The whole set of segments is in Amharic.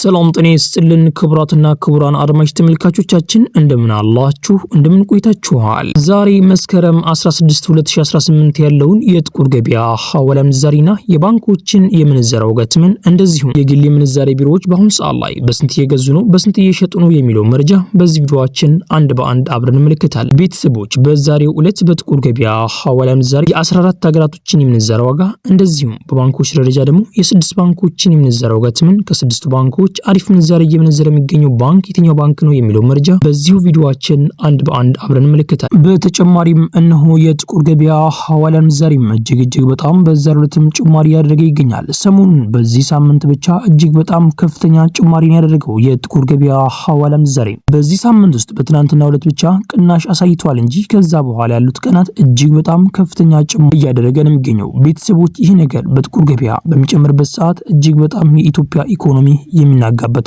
ሰላም ጤና ይስጥልን ክቡራትና ክቡራን አድማጭ ተመልካቾቻችን እንደምን አላችሁ እንደምን ቆይታችኋል። ዛሬ መስከረም 16 2018 ያለውን የጥቁር ገበያ ሐዋላ ምንዛሪና የባንኮችን የምንዛሬ ዋጋትን እንደዚሁም የግል ምንዛሬ ቢሮዎች በአሁኑ ሰዓት ላይ በስንት እየገዙ ነው በስንት እየሸጡ ነው የሚለው መረጃ በዚህ ቪዲዮአችን አንድ በአንድ አብረን እንመለከታለን። ቤተሰቦች በዛሬው ዕለት በጥቁር ገበያ ሐዋላ ምንዛሪ የ14 ሀገራቶችን የምንዛሬ ዋጋ እንደዚሁም በባንኮች ደረጃ ደግሞ የ6 ባንኮችን የምንዛሬ ዋጋትን ከ6 ባንኮች አሪፍ ምንዛሬ እየመነዘረ የሚገኘው ባንክ የትኛው ባንክ ነው የሚለው መረጃ በዚሁ ቪዲዮአችን አንድ በአንድ አብረን እንመለከታለን። በተጨማሪም እነሆ የጥቁር ገበያ ሐዋላ ምንዛሪ እጅግ በጣም በዛሬው ዕለትም ጭማሪ ያደረገ ይገኛል። ሰሞኑን በዚህ ሳምንት ብቻ እጅግ በጣም ከፍተኛ ጭማሪ ያደረገው የጥቁር ገበያ ሐዋላ ምንዛሪ በዚህ ሳምንት ውስጥ በትናንትናው ዕለት ብቻ ቅናሽ አሳይቷል እንጂ ከዛ በኋላ ያሉት ቀናት እጅግ በጣም ከፍተኛ ጭማሪ እያደረገ ነው የሚገኘው። ቤተሰቦች ይህ ነገር በጥቁር ገበያ በሚጨምርበት ሰዓት እጅግ በጣም የኢትዮጵያ ኢኮኖሚ የሚናጋበት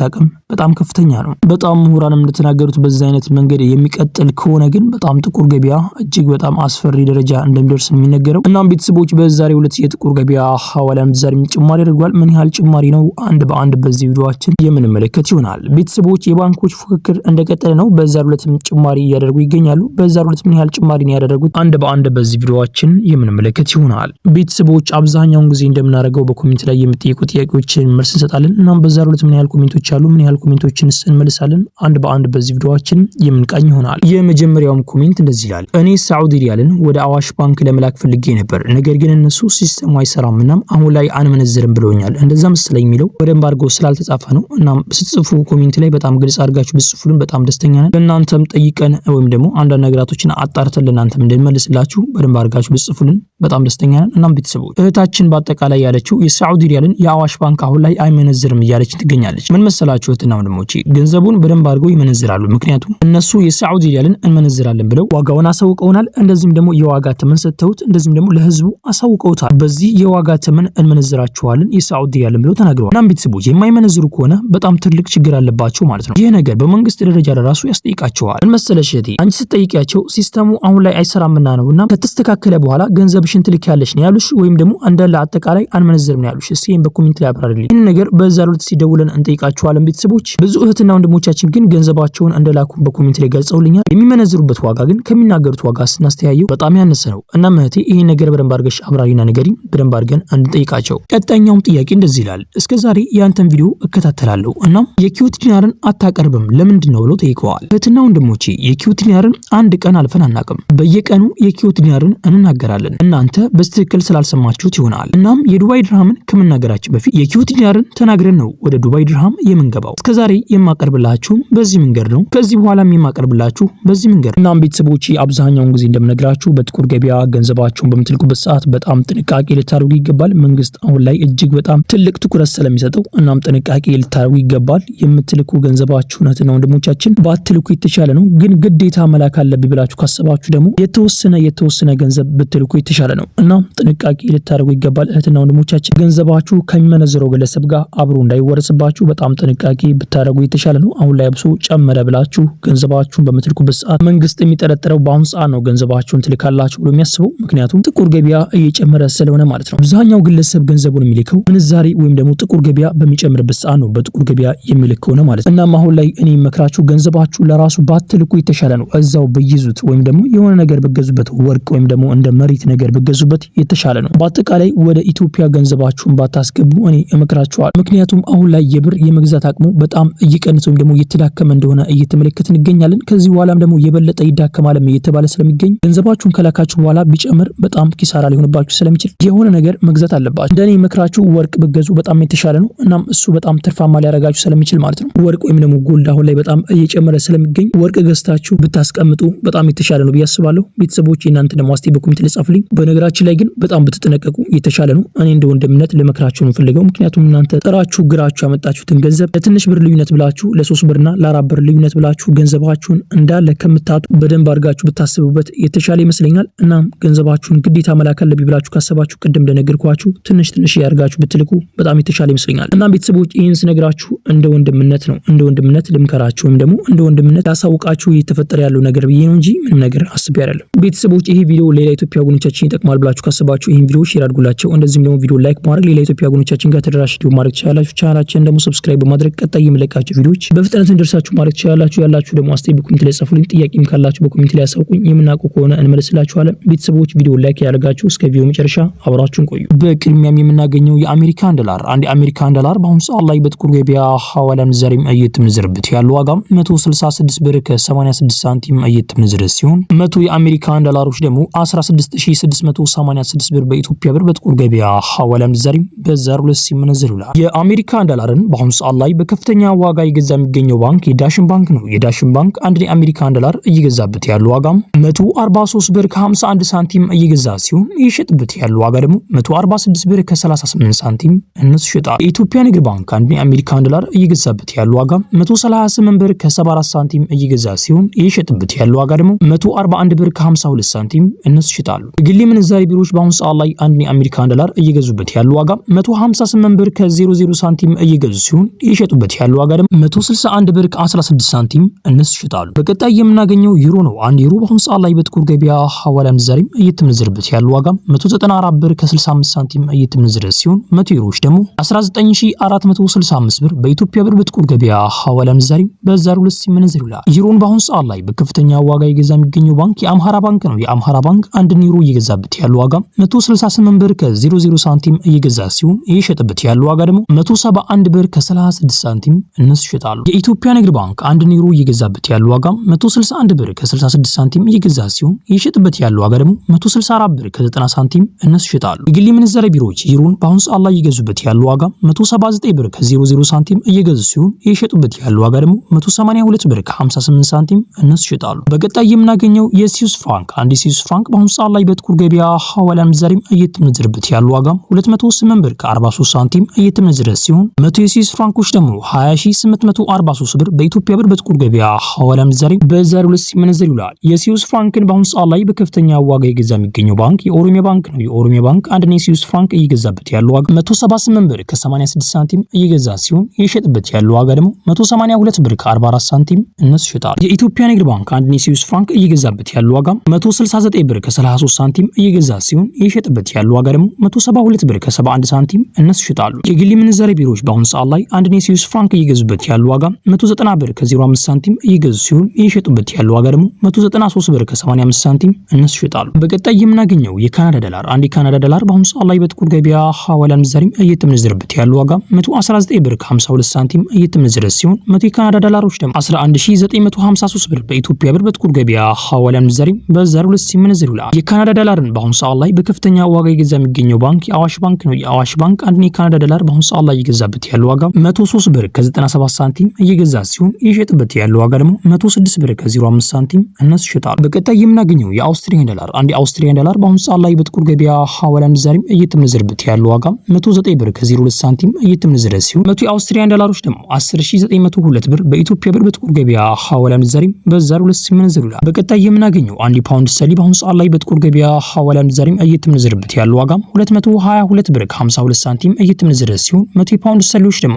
አቅም በጣም ከፍተኛ ነው። በጣም ምሁራንም እንደተናገሩት በዚህ አይነት መንገድ የሚቀጥል ከሆነ ግን በጣም ጥቁር ገበያ እጅግ በጣም አስፈሪ ደረጃ እንደሚደርስ ነው የሚነገረው። እናም ቤተሰቦች በዛሬው ዕለት የጥቁር ገበያ ሐዋላ ምንዛሪ ጭማሪ አድርጓል። ምን ያህል ጭማሪ ነው አንድ በአንድ በዚህ ቪዲዮአችን የምንመለከት ይሆናል። ቤተሰቦች የባንኮች ፉክክር እንደቀጠለ ነው። በዛሬው ዕለት ጭማሪ እያደረጉ ይገኛሉ። በዛሬው ዕለት ምን ያህል ጭማሪ ነው ያደረጉት አንድ በአንድ በዚህ ቪዲዮአችን የምንመለከት ይሆናል። ቤተሰቦች አብዛኛውን ጊዜ እንደምናደርገው በኮሜንት ላይ የሚጠይቁ ጥያቄዎችን መልስ እንሰጣለን። እናም በዛሬው ዕለት ምን ያህል ኮሜንቶች አሉ ምን ያህል ኮሜንቶችን እንመልሳለን አንድ በአንድ በዚህ ቪዲዮአችን የምንቃኝ ይሆናል። የመጀመሪያውም ኮሜንት እንደዚህ ይላል። እኔ ሳዑዲ ሪያልን ወደ አዋሽ ባንክ ለመላክ ፈልጌ ነበር፣ ነገር ግን እነሱ ሲስተሙ አይሰራምና አሁን ላይ አንመነዝርም ብለውኛል። እንደዛ መሰለኝ የሚለው በደንብ አድርገው ስላልተጻፈ ነው። እናም ስትጽፉ ኮሜንት ላይ በጣም ግልጽ አድርጋችሁ ብትጽፉልን በጣም ደስተኛ ነን። ለእናንተም ጠይቀን ወይም ደግሞ አንዳንድ ነገራቶችን አጣርተን ለእናንተም እንድንመልስላችሁ በደንብ አድርጋችሁ ብትጽፉልን በጣም ደስተኛ ነን። እናም ቤተሰቦች እህታችን በአጠቃላይ ያለችው የሳዑዲ ሪያልን የአዋሽ ባንክ አሁን ላይ አይመነዝርም እያለች ትገኛለች። ምን መሰላችሁ እህትና ወንድሞቼ ገንዘቡን በደንብ አድርገው ይመነዝራሉ። ምክንያቱም እነሱ የሳዑዲ ሪያልን እንመነዝራለን ብለው ዋጋውን አሳውቀውናል። እንደዚህም ደግሞ የዋጋ ተመን ሰጥተውት እንደዚህም ደግሞ ለህዝቡ አሳውቀውታል። በዚህ የዋጋ ተመን እንመነዝራቸዋለን የሳዑዲ ሪያልን ብለው ተናግረዋል። እናም ቤተሰቦች የማይመነዝሩ ከሆነ በጣም ትልቅ ችግር አለባቸው ማለት ነው። ይህ ነገር በመንግስት ደረጃ ለራሱ ያስጠይቃቸዋል። ምን መሰለሽ እህቴ አንቺ ስትጠይቂያቸው ሲስተሙ አሁን ላይ አይሰራምና ነውና ከተስተካከለ በኋላ ገንዘብሽን ትልኪያለሽ ነው ያሉሽ፣ ወይም ደግሞ እንዳለ አጠቃላይ አንመነዝርም ነው ያሉሽ። እስኪ በኮሜንት ላይ አብራሪልኝ። ይህን ነገር በዛሬው ዕለት ሲደውለን እንጠይቃቸዋለን። ቤተሰቦች ብዙ እህትና ወንድሞቻችን ግን ገንዘባቸውን እንደላኩ በኮሜንት ላይ ገልጸውልኛል። የሚመነዝሩበት ዋጋ ግን ከሚናገሩት ዋጋ ስናስተያየው በጣም ያነሰ ነው። እናም እህቴ ይሄ ነገር በደንብ አድርገሽ አብራሪና ንገሪኝ፣ በደንብ አድርገን እንጠይቃቸው። ቀጣኛውም ጥያቄ እንደዚህ ይላል። እስከዛሬ ያንተን ቪዲዮ እከታተላለሁ እናም የኩዌት ዲናርን አታቀርብም ለምንድን ነው ብለው ጠይቀዋል። እህትና ወንድሞቼ የኩዌት ዲናርን አንድ ቀን አልፈን አናውቅም። በየቀኑ የኩዌት ዲናርን እንናገራለን። እናንተ በትክክል ስላልሰማችሁት ይሆናል። እናም የዱባይ ድርሃምን ከመናገራችን በፊት የኩዌት ዲናርን ተናግረን ነው ወደ ዱባይ ድርሃም የምንገባው። እስከዛሬ የማቀርብላችሁ በዚህ መንገድ ነው። ከዚህ በኋላም የማቀርብላችሁ በዚህ መንገድ። እናም ቤተሰቦች አብዛኛውን ጊዜ እንደምነግራችሁ በጥቁር ገበያ ገንዘባችሁን በምትልኩበት ሰዓት በጣም ጥንቃቄ ልታደርጉ ይገባል። መንግስት አሁን ላይ እጅግ በጣም ትልቅ ትኩረት ስለሚሰጠው እናም ጥንቃቄ ልታደርጉ ይገባል። የምትልኩ ገንዘባችሁን እህትና ወንድሞቻችን ባትልኩ የተሻለ ነው። ግን ግዴታ መላክ አለብኝ ብላችሁ ካሰባችሁ ደግሞ የተወሰነ ገንዘብ ብትልኩ የተሻለ ነው። እናም ጥንቃቄ ልታደርጉ ይገባል እህትና ወንድሞቻችን። ገንዘባችሁ ከሚመነዝረው ግለሰብ ጋር አብሮ እንዳይወረስባችሁ በጣም ጥንቃቄ ብታደርጉ የተሻለ ነው። አሁን ላይ አብሶ ጨመረ ብላችሁ ገንዘባችሁን በምትልኩበት ሰዓት መንግስት የሚጠረጥረው በአሁን ሰዓት ነው ገንዘባችሁን ትልካላችሁ ብሎ የሚያስበው፣ ምክንያቱም ጥቁር ገበያ እየጨመረ ስለሆነ ማለት ነው። አብዛኛው ግለሰብ ገንዘቡን የሚልከው ምንዛሬ ወይም ደግሞ ጥቁር ገበያ በሚጨምርበት ሰዓት ነው በጥቁር ገበያ የሚልከው ነው ማለት ነው። እናም አሁን ላይ እኔ መክራችሁ ገንዘባችሁ ለራሱ ባትልኩ የተሻለ ነው። እዛው በይዙት ወይም ደግሞ የሆነ ነገር በገዙበት ወርቅ ወይም ደግሞ እንደ መሬት ነገር በገዙበት የተሻለ ነው። በአጠቃላይ ወደ ኢትዮጵያ ገንዘባችሁን ባታስገቡ እኔ እመክራችኋለሁ። ምክንያቱም አሁን ላይ የብር የመግዛት አቅሙ በጣም እየቀነሰ ወይም ደግሞ እየተዳከመ እንደሆነ እየተመለከትን እንገኛለን። ከዚህ በኋላም ደግሞ የበለጠ ይዳከማልም እየተባለ ስለሚገኝ ገንዘባችሁን ከላካችሁ በኋላ ቢጨምር በጣም ኪሳራ ሊሆንባችሁ ስለሚችል የሆነ ነገር መግዛት አለባችሁ። እንደኔ እመክራችሁ ወርቅ ብገዙ በጣም የተሻለ ነው። እናም እሱ በጣም ትርፋማ ሊያደርጋችሁ ስለሚችል ማለት ነው። ወርቅ ወይም ደግሞ ጎልድ አሁን ላይ በጣም እየጨመረ ስለሚገኝ ወርቅ ገዝታችሁ ብታስቀምጡ በጣም የተሻለ ነው ብዬ አስባለሁ። ቤተሰቦች እናንተ ደግሞ አስቲ በኮሜንት ላይ ጻፉልኝ። በነገራችን ላይ ግን በጣም ብትጠነቀቁ የተሻለ ነው። እኔ እንደ ወንድምነት ለመክራችሁ ነው ፈልገው። ምክንያቱም እናንተ ጥራችሁ ግራችሁ ያመጣችሁትን ገንዘብ ለትንሽ ብር ልዩነት ብላችሁ ለ3 ብርና ለ4 ብር ልዩነት ብላችሁ ገንዘባችሁን እንዳለ ከምታጡ በደንብ አድርጋችሁ ብታስቡበት የተሻለ ይመስለኛል። እናም ገንዘባችሁን ግዴታ መላክ አለብኝ ብላችሁ ካሰባችሁ ቅድም እንደነገርኳችሁ ትንሽ ያርጋችሁ ብትልኩ በጣም የተሻለ ይመስለኛል። እናም ቤተሰቦች ይህን ስነግራችሁ እንደ ወንድምነት ነው፣ እንደ ወንድምነት ልምከራችሁ ወይም ደግሞ እንደ ወንድምነት ያሳውቃችሁ እየተፈጠረ ያለው ነገር ብዬ ነው እንጂ ምንም ነገር አስቤ አይደለም። ቤተሰቦች ይሄ ቪዲዮ ሌላ ኢትዮጵያ ወገኖቻችን ይጠቅማል ብላችሁ ካሰባችሁ ይህን ቪዲዮ ሼር አድርጉላቸው። እንደዚህም ደግሞ ቪዲዮ ላይክ ማድረግ ሌላ ኢትዮጵያ ወገኖቻችን ጋር ተደራሽ እንዲሆን ማድረግ ትችላላችሁ። ቻናላችን ደግሞ ሰብስክራይብ በማድረግ ቀጣይ የምለቃቸው ቪዲዮዎች በፍጥነት እንደርሳችሁ ማለት ትችላላችሁ። ያላችሁ ደግሞ አስተያየት በኮሜንት ላይ ጻፉልኝ። ጥያቄም ካላችሁ በኮሜንት ላይ አሳውቁኝ። የምናውቀው ከሆነ እንመልስላችኋለን። ቤተሰቦች ቪዲዮ ላይክ ያደርጋችሁ እስከ ቪዲዮ መጨረሻ አብራችሁን ቆዩ። በቅድሚያም የምናገኘው የአሜሪካን ዶላር አንድ የአሜሪካን ዶላር በአሁኑ ሰዓት ላይ በጥቁር ገበያ ሐዋላ ምንዛሬም እየተመነዘረበት ያለው ዋጋ 166 ብር ከ86 ሳንቲም እየተመነዘረ ሲሆን 100 የአሜሪካን ዶላሮች ደግሞ 16686 ብር በኢትዮጵያ ብር በጥቁር ገበያ ሐዋላ ምንዛሬም በዛሬው ዕለት ሲመነዘር ይውላል። የአሜሪካን ዶላርን በአሁኑ ሰዓት ላይ በከፍተኛ ዋጋ እየገዛ የሚገኘው ባንክ የዳሽን ባንክ ነው። የዳሽን ባንክ አንድ የአሜሪካን ዶላር እየገዛበት ያለው ዋጋ 143 ብር ከ51 ሳንቲም እየገዛ ሲሆን እየሸጠበት ያለው ዋጋ ደግሞ 146 ብር ከ38 ሳንቲም እነሱ ይሸጣል። የኢትዮጵያ ንግድ ባንክ አንድ የአሜሪካን ዶላር እየገዛበት ያለው ዋጋ 138 ብር ከ74 ሳንቲም እየገዛ ሲሆን እየሸጠበት ያለው ዋጋ ደግሞ 141 ብር ከ52 ሳንቲም እነሱ ይሸጣሉ። የግል ምንዛሬ ቢሮዎች በአሁኑ ሰዓት ላይ አንድ የአሜሪካን ዶላር እየገዙበት ያለው ዋጋ 158 ብር ከ00 ሳንቲም እየገዙ ሲሆን እየሸጡበት ያለው ዋጋ ደግሞ 161 ብር ከ16 ሳንቲም እነሱ ይሸጣሉ። በቀጣይ የምናገኘው ዩሮ ነው። አንድ ዩሮ በአሁኑ ሰዓት ላይ በጥቁር ገበያ ሐዋላ ምንዛሬም እየተመነዘረበት ያለው ዋጋ 194 ብር ከ65 ሳንቲም እየተመነዘረ ሲሆን 100 ዩሮዎች ደግሞ 19465 ብር በኢትዮጵያ ብር በጥቁር ገበያ ሐዋላ ምንዛሬም በዛሬው ዕለት ሲመነዘር ይውላል። ዩሮን በአሁኑ ሰዓት ላይ በከፍተኛ ዋጋ እየገዛ የሚገኘው ባንክ የአምሃራ ባንክ ነው። የአምሃራ ባንክ አንድ ዩሮ እየገዛበት ያለው ዋጋ 168 ብር ከ00 ሳንቲም እየገዛ ሲሆን እየሸጠበት ያለው ዋጋ ደግሞ 171 ብር ከ36 ሳንቲም እነሱ ይሸጣሉ። የኢትዮጵያ ንግድ ባንክ አንድ ዩሮ እየገዛበት ያለው ዋጋ 161 ብር ከ66 ሳንቲም እየገዛ ሲሆን እየሸጠበት ያለው ዋጋ ደግሞ 164 ብር ከ90 ሳንቲም እነሱ ይሸጣሉ። የግል ምንዛሬ ቢሮዎች ዩሮን በአሁኑ ሰዓት ላይ እየገዙበት ያለው ዋጋ 179 ብር ከ00 ሳንቲም እየገዙ ሲሆን እየሸጡበት ያለው ዋጋ ደግሞ 182 ብር ከ58 ሳንቲም እነሱ ይሸጣሉ። በቀጣይ የምናገኘው የስዊስ ፍራንክ አንድ የስዊስ ፍራንክ በአሁኑ ሰዓት ላይ በጥቁር ገበያ ሐዋላ ምንዛሬም እየተመነዘረበት ያለው ዋጋ 208 ብር ከ43 ሳንቲም እየተመነዘረ ሲሆን 100 የስዊስ ፍራንኮች ደግሞ 20843 ብር በኢትዮጵያ ብር በጥቁር ገበያ ሐዋላ ምንዛሬም በዛሬው ዕለት ሲመነዘር ይውላል። የስዊስ ፍራንክን በአሁኑ ሰዓት ላይ በከፍተኛ ዋጋ እየገዛ የሚገኘው ባንክ የኦሮሚያ ባንክ ነው። የኦሮሚያ ባንክ አንድ የስዊስ ፍራንክ እየገዛበት ያለው ዋጋ 178 ብር ከ86 ሳንቲም እየገዛ ሲሆን እየሸጠበት ያለው ዋጋ ደግሞ 182 ብር ከ44 ሳንቲም እነሱ ይሸጣሉ። የኢትዮጵያ ንግድ ባንክ አንድ የስዊስ ፍራንክ እየገዛበት ያለው ዋጋ 169 ብር ከ33 ሳንቲም እየገዛ ሲሆን እየሸጠበት ያለው ዋጋ ደግሞ 172 ብር ከ71 ሳንቲም እነሱ ይሸጣሉ። የግል ምንዛሬ ቢሮዎች በአሁኑ ሰዓት ላይ አንድ የስዊስ ፍራንክ እየገዙበት ያለው ዋጋ 190 ብር ከ05 ሳንቲም እየገዙ ሲሆን እየሸጡበት ያለው ዋጋ ደግሞ 193 ብር ከ85 ሳንቲም እነሱ ይሸጣሉ። በቀጣይ የምናገኘው የካናዳ ዶላር አንድ የካናዳ ዶላር በአሁኑ ሰዓት ላይ በጥቁር ገበያ ሐዋላ ምንዛሬም እየተመነዘረበት ያለው ዋጋ 119 ብር ከ52 ሳንቲም እየተመነዘረ ሲሆን 100 የካናዳ ዶላሮች ደግሞ 11953 ብር በኢትዮጵያ ብር በጥቁር ገበያ ሐዋላ ምንዛሬም በዛሬው ዕለት ሲመነዘር ይውላል። የካናዳ ዶላርን በአሁኑ ሰዓት ላይ በከፍተኛ ዋጋ እየገዛ የሚገኘው ባንክ የአዋሽ ባንክ ነው። የአዋሽ ባንክ አንድ የካናዳ ዶላር በአሁኑ ሰዓት ላይ እየገዛበት ያለው ዋጋ 103 ብር ከ97 ሳንቲም እየገዛ ሲሆን እየሸጠበት ያለው ዋጋ ደግሞ 106 ብር ከ05 ሳንቲም እነሱ ይሸጣሉ። በቀጣይ የምናገኘው የአውስትሪያን ዶላር አንድ የአውስትሪያን ዶላር በአሁኑ ሰዓት ላይ በጥቁር ገበያ ሐዋላ ምንዛሬም እየተመነዘረበት ያለው ዋጋ 109 ብር ከ02 ሳንቲም እየተመነዘረ ሲሆን 100 የአውስትሪያን ዶላሮች ደግሞ 10902 ብር በኢትዮጵያ ብር በጥቁር ገበያ ሐዋላ ምንዛሬም በዛሬው ዕለት ሲመነዘር ይውላል። በቀጣይ የምናገኘው አንድ ፓውንድ ስተርሊንግ በአሁኑ ሰዓት ላይ በጥቁር ገበያ ሐዋላ ምንዛሬም እየተመነዘረበት ያለው ዋጋ 222 ብር ከ52 ሳንቲም እየተመነዘረ ሲሆን 100 ፓውንድ ስተርሊንግ ደግሞ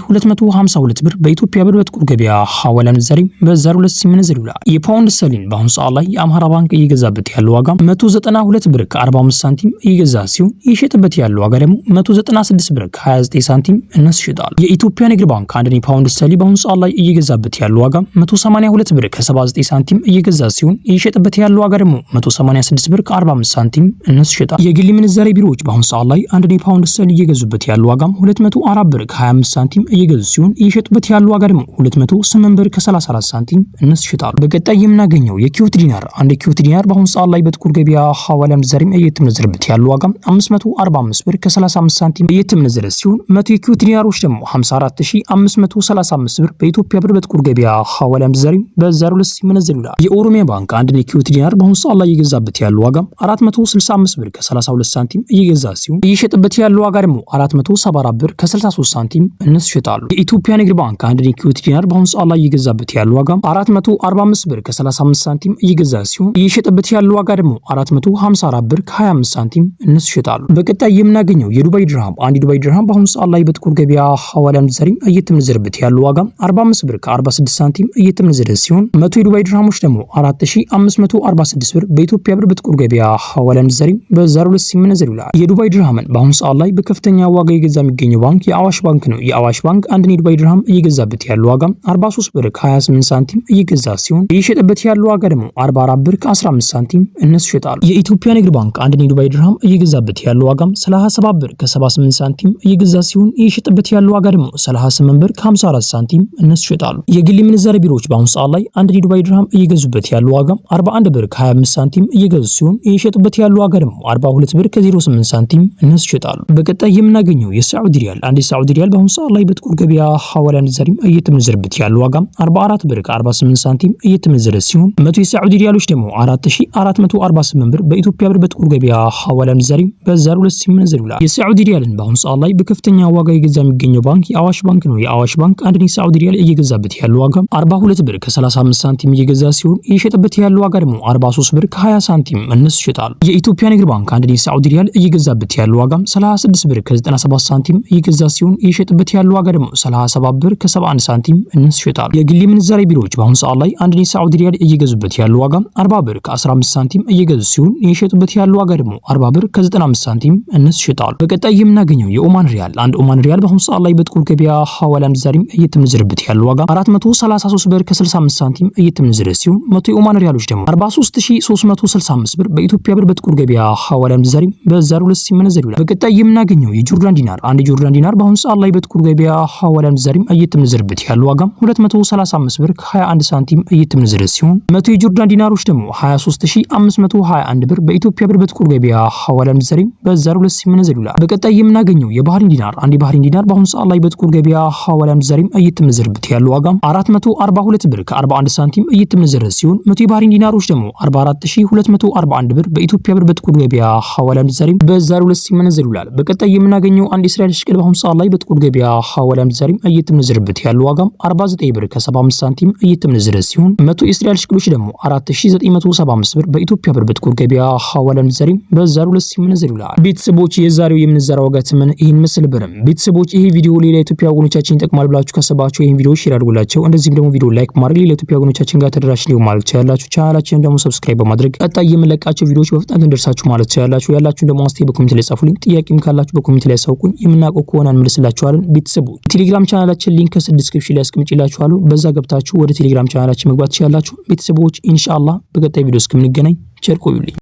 22252 ብር በኢትዮጵያ ብር በጥቁር ገበያ ሐዋላ ምንዛሬም በዛሬው ዕለት ሲመነዘር ይውላል። የፓውንድ ስተርሊንግ በአሁኑ ሰዓት ላይ የአምሃራ ባንክ እየገዛበት ያለው ዋጋ 192 ብር ከ45 ሳንቲም እየገዛ ሲሆን እየሸጠበት ያለው ዋጋ ደግሞ 196 ብር ከ29 ሳንቲም እነሱ ይሸጣሉ። የኢትዮጵያ ንግድ ባንክ አንድ የፓውንድ ስተርሊንግ በአሁኑ ሰዓት ላይ እየገዛበት ያለው ዋጋ 182 ብር ከ79 ሳንቲም እየገዛ ሲሆን እየሸጠበት ያለው ዋጋ ደግሞ 186 ብር ከ45 ሳንቲም እነሱ ይሸጣሉ። የግል ምንዛሬ ቢሮዎች በአሁኑ ሰዓት ላይ አንድ የፓውንድ ስተርሊንግ እየገዙበት ያለው ዋጋ 204 ብር ከ25 ሳንቲም እየገዙ ሲሆን እየሸጡበት ያለው ዋጋ ደግሞ 208 ብር ከ34 ሳንቲም እነሱ ይሸጣሉ። በቀጣይ የምናገኘው የኩዌት ዲናር አንድ የኩዌት ዲናር በአሁኑ ሰዓት ላይ በጥቁር ገበያ ሐዋላ ምንዛሬም እየተመነዘረበት ያለው ዋጋ 545 ብር ከ35 ሳንቲም እየተመነዘረ ሲሆን 100 የኩዌት ዲናሮች ደግሞ 54535 ብር በኢትዮጵያ ብር በጥቁር ገበያ ሐዋላ ምንዛሬም በዛሬው ዕለት ሲመነዘር ይውላል። የኦሮሚያ ባንክ አንድ የኩዌት ዲናር በአሁኑ ሰዓት ላይ እየገዛበት ያለው ዋጋ 465 ብር ከ32 ሳንቲም እየገዛ ሲሆን እየሸጠበት ያለው ዋጋ ደግሞ 474 ብር ከ63 ሳንቲም እነሱ ይሸጣሉ። የኢትዮጵያ ንግድ ባንክ አንድ የኩዌት ዲናር በአሁኑ ሰዓት ላይ እየገዛበት ያለው ዋጋ 445 ብር ከ35 ሳንቲም እየገዛ ሲሆን እየሸጠበት ያለው ዋጋ ደግሞ 454 ብር ከ25 ሳንቲም እነሱ ይሸጣሉ። በቀጣይ የምናገኘው የዱባይ ድርሃም አንድ የዱባይ ድርሃም በአሁኑ ሰዓት ላይ በጥቁር ገበያ ሐዋላ ምንዛሬም እየተመነዘረበት ያለው ዋጋ 45 ብር ከ46 ሳንቲም እየተመነዘረ ሲሆን 100 የዱባይ ድርሃሞች ደግሞ 4546 ብር በኢትዮጵያ ብር በጥቁር ገበያ ሐዋላ ምንዛሬም በዛሬው ዕለት ሲመነዘር ይውላል። የዱባይ ድርሃምን በአሁኑ ሰዓት ላይ በከፍተኛ ዋጋ እየገዛ የሚገኘው ባንክ የአዋሽ የአዋሽ ባንክ ነው። የአዋሽ ባንክ አንድን የዱባይ ድርሃም እየገዛበት ያለው ዋጋ 43 ብር ከ28 ሳንቲም እየገዛ ሲሆን እየሸጠበት ያለው ዋጋ ደግሞ 44 ብር ከ15 ሳንቲም እነሱ ይሸጣሉ። የኢትዮጵያ ንግድ ባንክ አንድን የዱባይ ድርሃም እየገዛበት ያለው ዋጋ 37 ብር ከ78 ሳንቲም እየገዛ ሲሆን እየሸጠበት ያለው ዋጋ ደግሞ 38 ብር ከ54 ሳንቲም እነሱ ይሸጣሉ። የግል ምንዛሬ ቢሮዎች በአሁኑ ሰዓት ላይ አንድን የዱባይ ድርሃም እየገዙበት ያለው ዋጋ 41 ብር ከ25 ሳንቲም እየገዙ ሲሆን እየሸጡበት ያለው ዋጋ ደግሞ 42 ብር ከ08 ሳንቲም እነሱ ይሸጣሉ። በቀጣይ የምናገኘው የሳዑዲ ሪያል አንድ የሳዑዲ ሪያል በአሁኑ ሰዓት ላይ በጥቁር ገበያ ሐዋላ ምንዛሬም እየተመነዘረበት ያለው ዋጋ 44 ብር ከ48 ሳንቲም እየተመነዘረ ሲሆን 100 የሳዑዲ ሪያሎች ደግሞ 4448 ብር በኢትዮጵያ ብር በጥቁር ገበያ ሐዋላ ምንዛሬም በዛሬው ዕለት ሲመነዘር ይውላል። የሳዑዲ ሪያልን በአሁኑ ሰዓት ላይ በከፍተኛ ዋጋ እየገዛ የሚገኘው ባንክ የአዋሽ ባንክ ነው። የአዋሽ ባንክ አንድ የሳዑዲ ሪያል እየገዛበት ያለው ዋጋ 42 ብር ከ35 ሳንቲም እየገዛ ሲሆን እየሸጠበት ያለው ዋጋ ደግሞ 43 ብር ከ20 ሳንቲም እነሱ ይሸጣሉ። የኢትዮጵያ ንግድ ባንክ አንድ የሳዑዲ ሪያል እየገዛበት ያለው ዋጋ 36 ብር ከ97 ሳንቲም እየገዛ ሲሆን እየሸጠበት ያለው ዋጋ ደግሞ 37 ብር ከ71 ሳንቲም እነሱ ይሸጣሉ። የግል ምንዛሬ ቢሮዎች በአሁኑ ሰዓት ላይ አንድ የሳዑዲ ሪያል እየገዙበት ያለው ዋጋ 40 ብር ከ15 ሳንቲም እየገዙ ሲሆን እየሸጡበት ያለው ዋጋ ደግሞ 40 ብር ከ95 ሳንቲም እነሱ ይሸጣሉ። በቀጣይ የምናገኘው የኦማን ሪያል አንድ ኦማን ሪያል በአሁኑ ሰዓት ላይ በጥቁር ገበያ ሐዋላ ምንዛሬም እየተመነዘረበት ያለው ዋጋ 433 ብር ከ65 ሳንቲም እየተመነዘረ ሲሆን 100 የኦማን ሪያሎች ደግሞ 43365 ብር በኢትዮጵያ ብር በጥቁር ገበያ ሐዋላ ምንዛሬም በዛሬው ዕለት ሲመነዘር ይውላል። በቀጣይ የምናገኘው የጆርዳን ዲናር አንድ የጆርዳን ዲናር በአሁኑ ሰዓት ላይ በጥቁር ገበያ ሐዋላ ምንዛሬም እየተመነዘረበት ያለው ዋጋ 235 ብር ከ21 ሳንቲም እየተመነዘረ ሲሆን 100 የጆርዳን ዲናሮች ደግሞ 23521 ብር በኢትዮጵያ ብር በጥቁር ገበያ ሐዋላ ምንዛሬም በዛሬው ዕለት ሲመነዘር ይውላል። በቀጣይ የምናገኘው የባህሪን ዲናር አንድ የባህሪን ዲናር በአሁኑ ሰዓት ላይ በጥቁር ገበያ ሐዋላ ምንዛሬም እየተመነዘረበት ያለው ዋጋ 442 ብር ከ41 ሳንቲም እየተመነዘረ ሲሆን 100 የባህሪን ዲናሮች ደግሞ 44241 ብር በኢትዮጵያ ብር በጥቁር ገበያ ሐዋላ ምንዛሬም በዛሬው ዕለት ሲመነዘር ይውላል። በቀጣይ የምናገኘው አንድ የእስራኤል ሽቅል በአሁኑ ሰዓት ላይ በጥቁር ገበያ ሐዋላ ምንዛሬም እየተመነዘረበት ያለው ዋጋ 49 ብር ከ75 ሳንቲም እየተመነዘረ ሲሆን 100 የእስራኤል ሽቅሎች ደግሞ 4975 ብር በኢትዮጵያ ብር በጥቁር ገበያ ሐዋላ ምንዛሬም በዛሬው ዕለት ሲመነዘር ይውላል። ቤተሰቦች የዛሬው የምንዛሬ ዋጋ ተመን ይህን መስል ብርም ቤተሰቦች ይሄ ቪዲዮ ሌላ ኢትዮጵያ ወገኖቻችን ይጠቅማል ብላችሁ ካሰባችሁ ይሄን ቪዲዮ ሼር አድርጉላቸው። እንደዚህም ደግሞ ቪዲዮ ላይክ ማድረግ ሌላ ኢትዮጵያ ወገኖቻችን ጋር ተደራሽ እንዲሆን ማለት ትችላላችሁ። ቻናላችንን ደግሞ ሰብስክራይብ በማድረግ ቀጣይ የምንለቃቸው ቪዲዮዎች በፍጥነት እንደርሳችሁ ማለት ትችላላችሁ። ያላችሁን ደግሞ አስተያየት በኮሜንት ላይ ጻፉልኝ። ጥያቄም ካላችሁ በኮሜንት ላይ አሳውቁኝ። የምናውቀው ከሆነ እንመልስላችኋለን። ቤተሰቦች ቴሌግራም ቻናላችን ሊንክ ከዲስክሪፕሽን ላይ አስቀምጬላችኋለሁ። በዛ ገብታችሁ ወደ ቴሌግራም ቻናላችን መግባት ትችላላችሁ። ቤተሰቦች ኢንሻአላህ በቀጣይ ቪዲዮ እስከምንገናኝ ቸር ቆዩልኝ።